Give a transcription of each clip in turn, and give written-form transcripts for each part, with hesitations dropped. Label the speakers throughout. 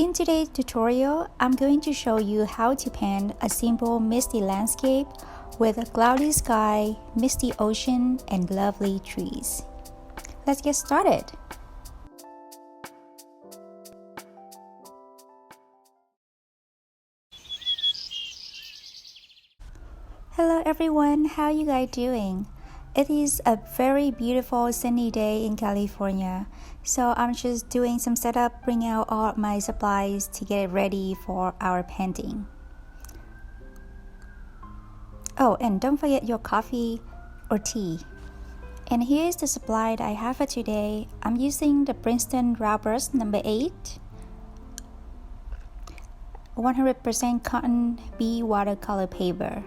Speaker 1: In today's tutorial, I'm going to show you how to paint a simple misty landscape with a cloudy sky, misty ocean, and lovely trees. Let's get started. Hello everyone, how you guys doing? It is a very beautiful sunny day in California, so I'm just doing some setup, bring out all my supplies to get it ready for our painting. Oh, and don't forget your coffee or tea. And here's the supply that I have for today. I'm using the Princeton Raw Brush number 8, 100% cotton B watercolor paper.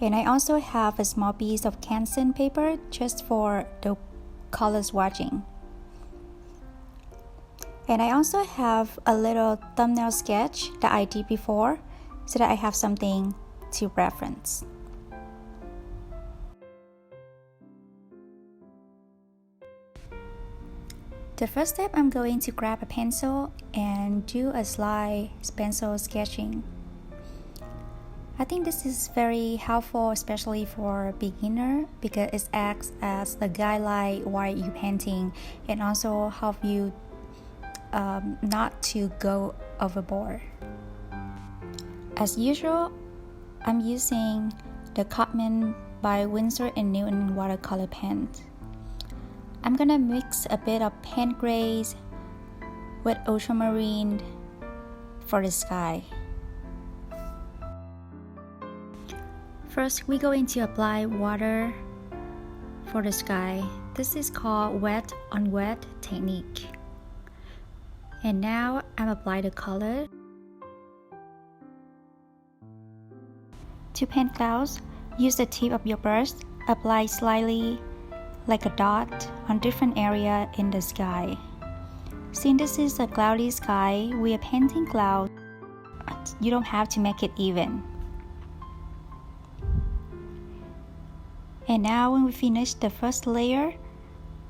Speaker 1: And I also have a small piece of Canson paper just for the color swatching. And I also have a little thumbnail sketch that I did before so that I have something to reference. The first step, I'm going to grab a pencil and do a slide pencil sketching. I think this is very helpful, especially for beginner, because it acts as a guideline while you painting and also help you not to go overboard. As usual, I'm using the Cotman by Winsor & Newton watercolor paint. I'm gonna mix a bit of paint grays with ultramarine for the sky. First, we're going to apply water for the sky. This is called wet on wet technique. And now I'm applying the color. To paint clouds, use the tip of your brush, apply slightly like a dot on different area in the sky. Since this is a cloudy sky, we are painting clouds. You don't have to make it even. And now when we finish the first layer,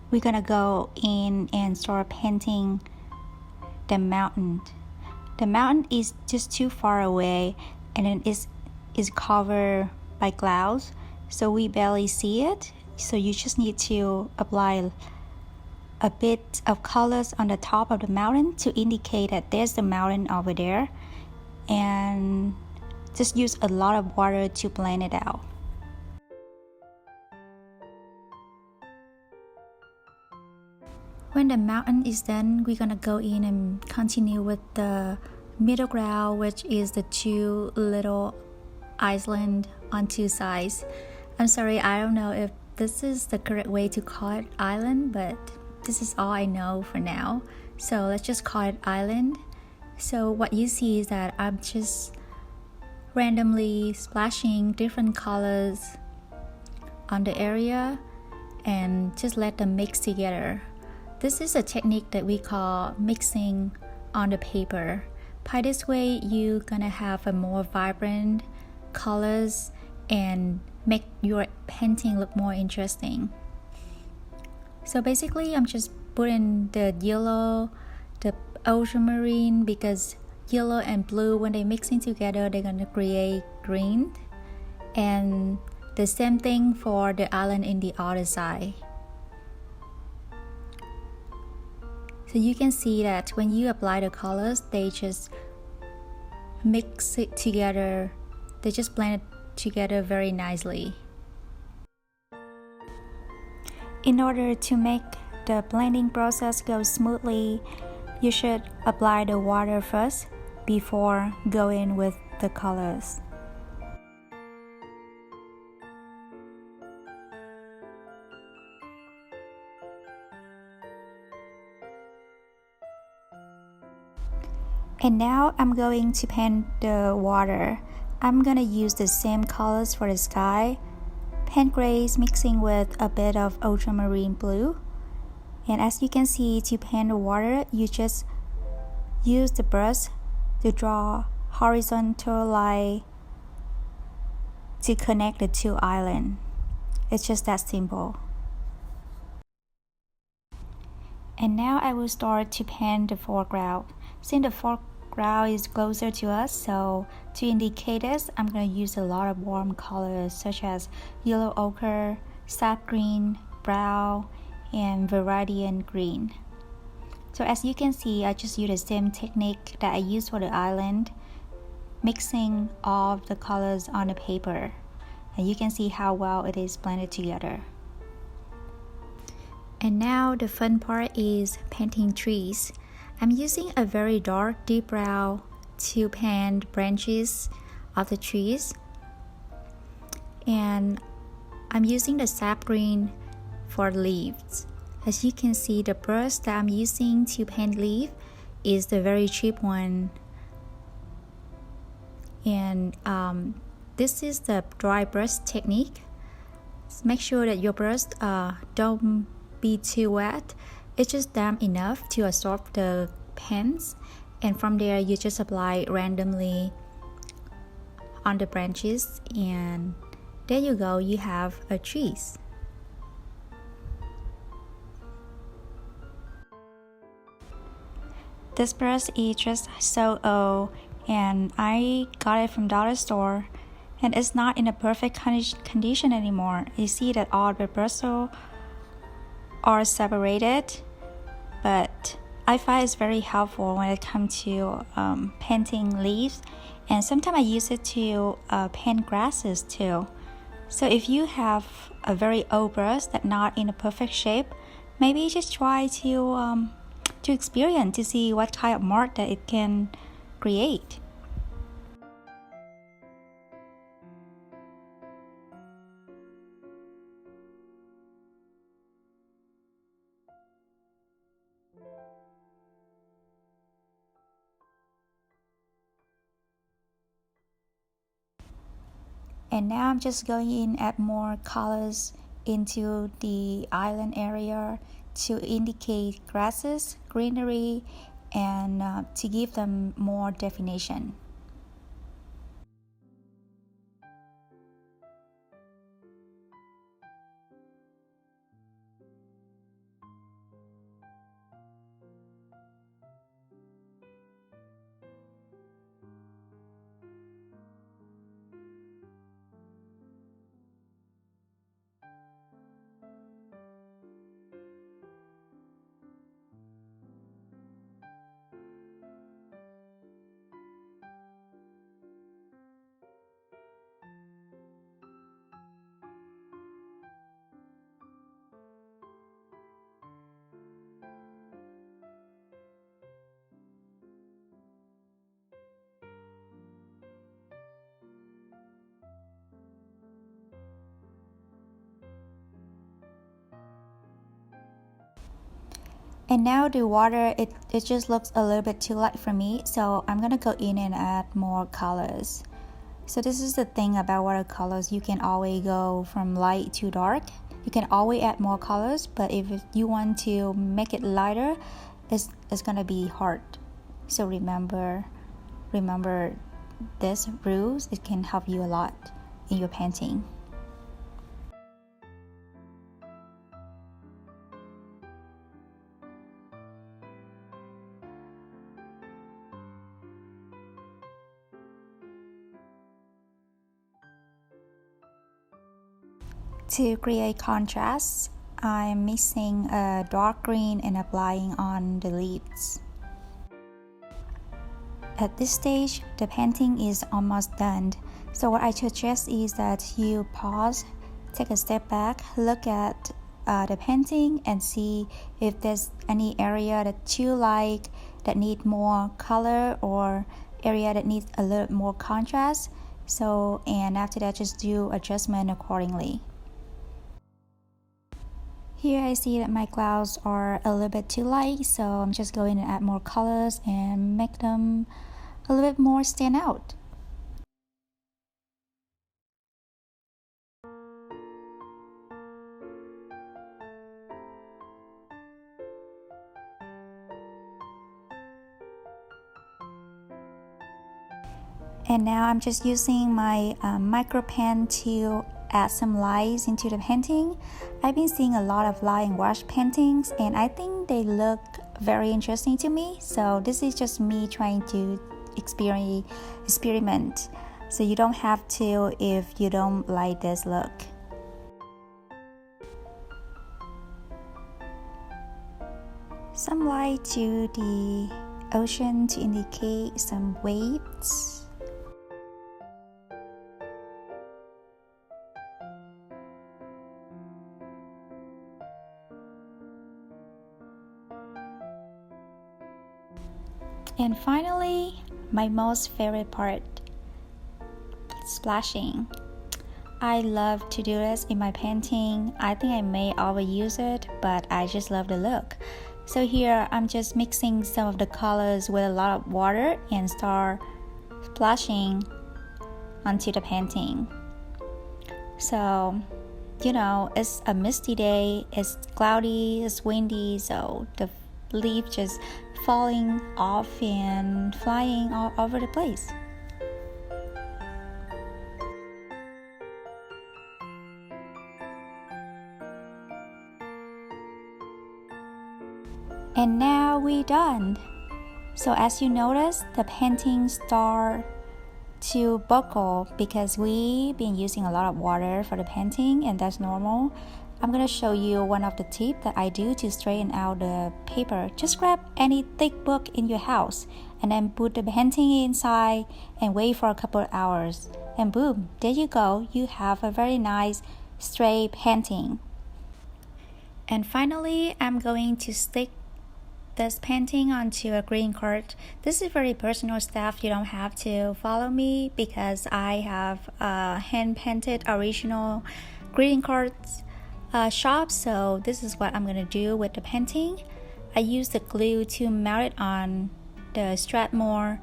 Speaker 1: we're gonna go in and start painting the mountain. The mountain is just too far away and then is covered by clouds, so we barely see it. So you just need to apply a bit of colors on the top of the mountain to indicate that there's the mountain over there, and just use a lot of water to blend it out. When the mountain is done, we're gonna go in and continue with the middle ground, which is the two little islands on two sides. I'm sorry, I don't know if this is the correct way to call it island, but this is all I know for now. So let's just call it island. So what you see is that I'm just randomly splashing different colors on the area and just let them mix together. This is a technique that we call mixing on the paper. By this way, you're gonna have a more vibrant colors and make your painting look more interesting. So basically, I'm just putting the yellow, the ultramarine, because yellow and blue, when they mixing together, they're gonna create green. And the same thing for the island in the other side. So you can see that when you apply the colors, they just mix it together. They just blend it together very nicely. In order to make the blending process go smoothly, you should apply the water first before going with the colors. And now I'm going to paint the water. I'm gonna use the same colors for the sky, paint grays mixing with a bit of ultramarine blue. And as you can see, to paint the water, you just use the brush to draw horizontal line to connect the two islands. It's just that simple. And now I will start to paint the foreground. Since the foreground is closer to us, so to indicate this, I'm going to use a lot of warm colors such as yellow ochre, sap green, brown, and Viridian green. So as you can see, I just use the same technique that I used for the island, mixing all of the colors on the paper, and you can see how well it is blended together. And now the fun part is painting trees. I'm using a very dark deep brown to paint branches of the trees, and I'm using the sap green for leaves. As you can see, the brush that I'm using to paint leaf is the very cheap one, and this is the dry brush technique. Make sure that your brush don't be too wet. It's just damp enough to absorb the paints, and from there you just apply randomly on the branches, and there you go, you have a trees. This brush is just so old, and I got it from dollar store, and it's not in a perfect condition anymore. You see that all the bristles are separated, but I find it's very helpful when it comes to painting leaves, and sometimes I use it to paint grasses too. So if you have a very old brush that's not in a perfect shape, maybe just try to experience to see what kind of mark that it can create. And now I'm just going in add more colors into the island area to indicate grasses, greenery, and to give them more definition. And now the water, it just looks a little bit too light for me, so I'm gonna go in and add more colors. So this is the thing about watercolors, you can always go from light to dark. You can always add more colors, but if you want to make it lighter, it's gonna be hard. So remember this rules, it can help you a lot in your painting. To create contrast, I'm mixing a dark green and applying on the leaves. At this stage, the painting is almost done. So what I suggest is that you pause, take a step back, look at the painting and see if there's any area that you like that need more color or area that needs a little more contrast. So, and after that, just do adjustment accordingly. Here I see that my clouds are a little bit too light, so I'm just going to add more colors and make them a little bit more stand out. And now I'm just using my micro pen to add some lines into the painting. I've been seeing a lot of line wash paintings and I think they look very interesting to me. So this is just me trying to experiment. So you don't have to if you don't like this look. Some light to the ocean to indicate some waves. And finally, my most favorite part, splashing. I love to do this in my painting. I think I may overuse it, but I just love the look. So here I'm just mixing some of the colors with a lot of water and start splashing onto the painting. So, it's a misty day, it's cloudy, it's windy, so the leaf just falling off and flying all over the place. And now we're done. So as you notice, the painting start to buckle because we've been using a lot of water for the painting, and that's normal. I'm gonna show you one of the tips that I do to straighten out the paper. Just grab any thick book in your house and then put the painting inside and wait for a couple of hours. And boom, there you go. You have a very nice straight painting. And finally, I'm going to stick this painting onto a green card. This is very personal stuff. You don't have to follow me because I have hand painted original greeting cards shop. So this is what I'm gonna do with the painting. I use the glue to mount it on the Strathmore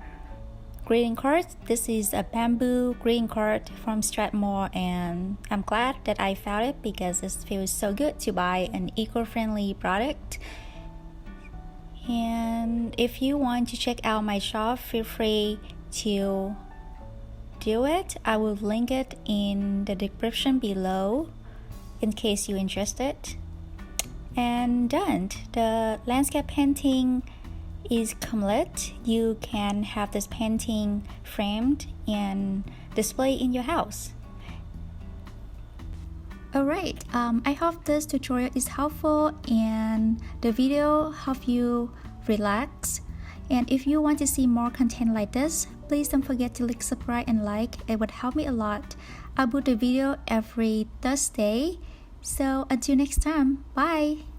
Speaker 1: greeting cards. This is a bamboo greeting card from Strathmore, and I'm glad that I found it because it feels so good to buy an eco-friendly product. And if you want to check out my shop, feel free to do it. I will link it in the description below in case you're interested. And done. The landscape painting is complete. You can have this painting framed and displayed in your house. Alright, I hope this tutorial is helpful and the video help you relax. And if you want to see more content like this, please don't forget to click subscribe and like. It would help me a lot. I put the video every Thursday. So until next time, bye!